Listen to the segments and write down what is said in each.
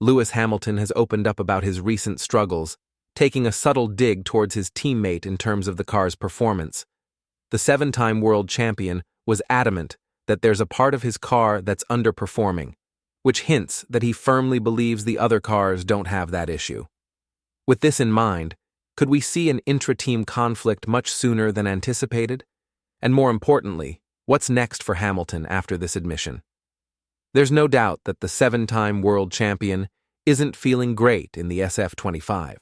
Lewis Hamilton has opened up about his recent struggles, taking a subtle dig towards his teammate in terms of the car's performance. The 7-time world champion was adamant that there's a part of his car that's underperforming, which hints that he firmly believes the other cars don't have that issue. With this in mind, could we see an intra-team conflict much sooner than anticipated? And more importantly, what's next for Hamilton after this admission? There's no doubt that the 7-time world champion isn't feeling great in the SF25.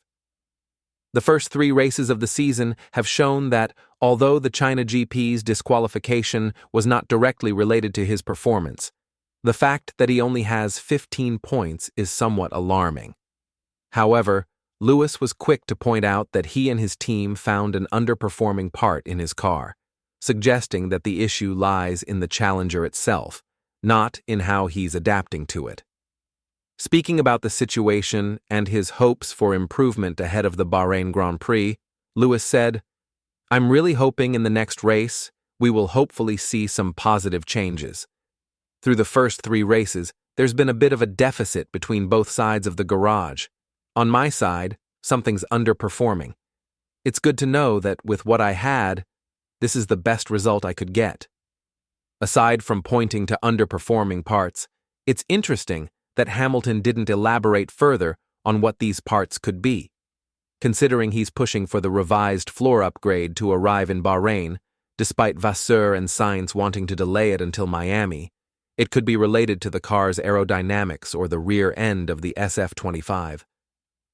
The first 3 races of the season have shown that, although the China GP's disqualification was not directly related to his performance, the fact that he only has 15 points is somewhat alarming. However, Lewis was quick to point out that he and his team found an underperforming part in his car, suggesting that the issue lies in the challenger itself, not in how he's adapting to it. Speaking about the situation and his hopes for improvement ahead of the Bahrain Grand Prix, Lewis said, "I'm really hoping in the next race we will hopefully see some positive changes. Through the first 3 races, there's been a bit of a deficit between both sides of the garage. On my side, something's underperforming. It's good to know that with what I had, this is the best result I could get." Aside from pointing to underperforming parts, it's interesting that Hamilton didn't elaborate further on what these parts could be. Considering he's pushing for the revised floor upgrade to arrive in Bahrain, despite Vasseur and Sainz wanting to delay it until Miami, it could be related to the car's aerodynamics or the rear end of the SF25.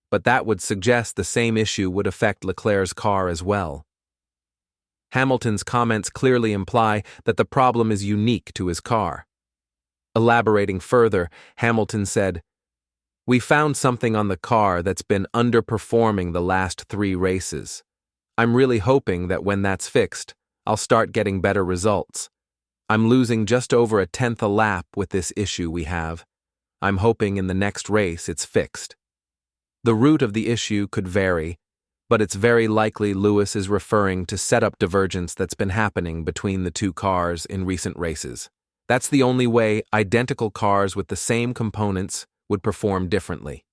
But that would suggest the same issue would affect Leclerc's car as well. Hamilton's comments clearly imply that the problem is unique to his car. Elaborating further, Hamilton said, "We found something on the car that's been underperforming the last 3 races. I'm really hoping that when that's fixed, I'll start getting better results. I'm losing just over 1/10 a lap with this issue we have. I'm hoping in the next race it's fixed." The root of the issue could vary, but it's very likely Lewis is referring to setup divergence that's been happening between the 2 cars in recent races. That's the only way identical cars with the same components would perform differently.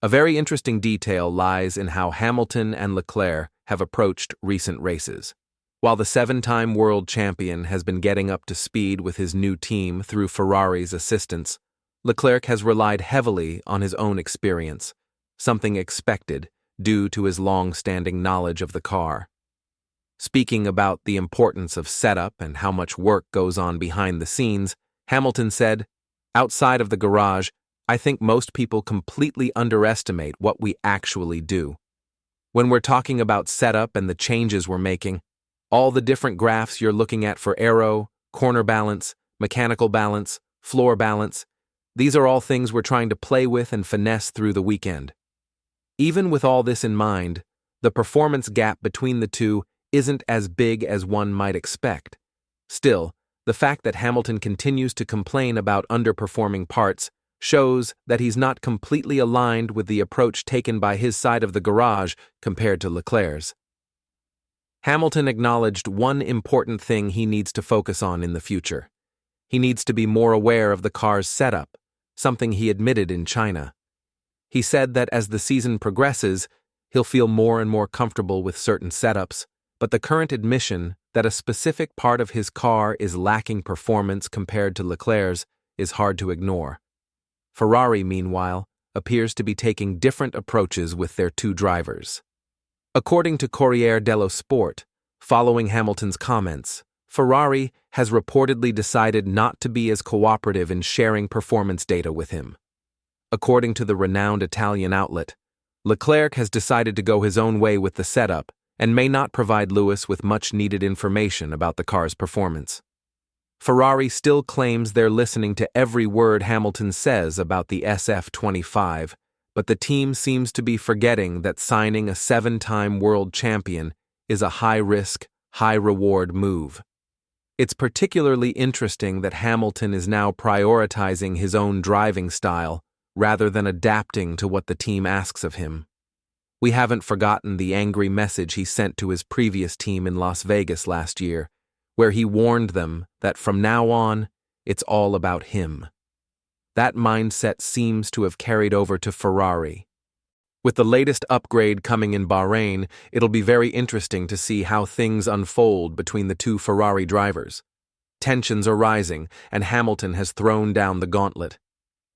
A very interesting detail lies in how Hamilton and Leclerc have approached recent races. While the 7-time world champion has been getting up to speed with his new team through Ferrari's assistance, Leclerc has relied heavily on his own experience, something expected due to his long-standing knowledge of the car. Speaking about the importance of setup and how much work goes on behind the scenes, Hamilton said, "Outside of the garage, I think most people completely underestimate what we actually do. When we're talking about setup and the changes we're making, all the different graphs you're looking at for aero, corner balance, mechanical balance, floor balance, these are all things we're trying to play with and finesse through the weekend. Even with all this in mind, the performance gap between the two isn't as big as one might expect. Still, the fact that Hamilton continues to complain about underperforming parts shows that he's not completely aligned with the approach taken by his side of the garage compared to Leclerc's. Hamilton acknowledged one important thing he needs to focus on in the future. He needs to be more aware of the car's setup, something he admitted in China. He said that as the season progresses, he'll feel more and more comfortable with certain setups, but the current admission that a specific part of his car is lacking performance compared to Leclerc's is hard to ignore. Ferrari, meanwhile, appears to be taking different approaches with their 2 drivers. According to Corriere dello Sport, following Hamilton's comments, Ferrari has reportedly decided not to be as cooperative in sharing performance data with him. According to the renowned Italian outlet, Leclerc has decided to go his own way with the setup and may not provide Lewis with much needed information about the car's performance. Ferrari still claims they're listening to every word Hamilton says about the SF25, but the team seems to be forgetting that signing a 7-time world champion is a high-risk, high-reward move. It's particularly interesting that Hamilton is now prioritizing his own driving style rather than adapting to what the team asks of him. We haven't forgotten the angry message he sent to his previous team in Las Vegas last year, where he warned them that from now on, it's all about him. That mindset seems to have carried over to Ferrari. With the latest upgrade coming in Bahrain, it'll be very interesting to see how things unfold between the two Ferrari drivers. Tensions are rising, and Hamilton has thrown down the gauntlet.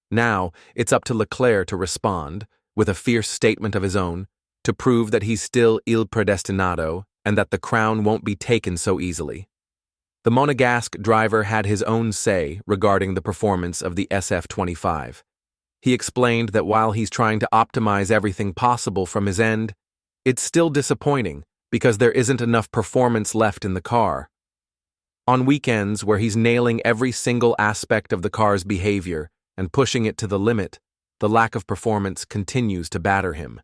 Now, it's up to Leclerc to respond, with a fierce statement of his own, to prove that he's still il predestinato and that the crown won't be taken so easily. The Monegasque driver had his own say regarding the performance of the SF25. He explained that while he's trying to optimize everything possible from his end, it's still disappointing because there isn't enough performance left in the car. On weekends where he's nailing every single aspect of the car's behavior and pushing it to the limit, the lack of performance continues to batter him.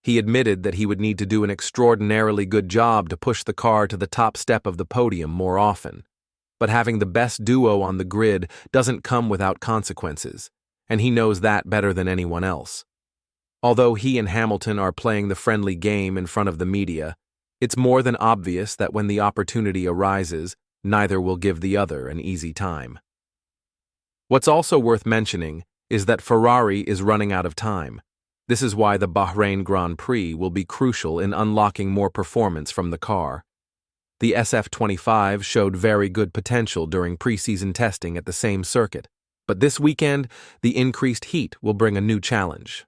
He admitted that he would need to do an extraordinarily good job to push the car to the top step of the podium more often. But having the best duo on the grid doesn't come without consequences, and he knows that better than anyone else. Although he and Hamilton are playing the friendly game in front of the media, it's more than obvious that when the opportunity arises, neither will give the other an easy time. What's also worth mentioning is that Ferrari is running out of time. This is why the Bahrain Grand Prix will be crucial in unlocking more performance from the car. The SF25 showed very good potential during preseason testing at the same circuit, but this weekend, the increased heat will bring a new challenge.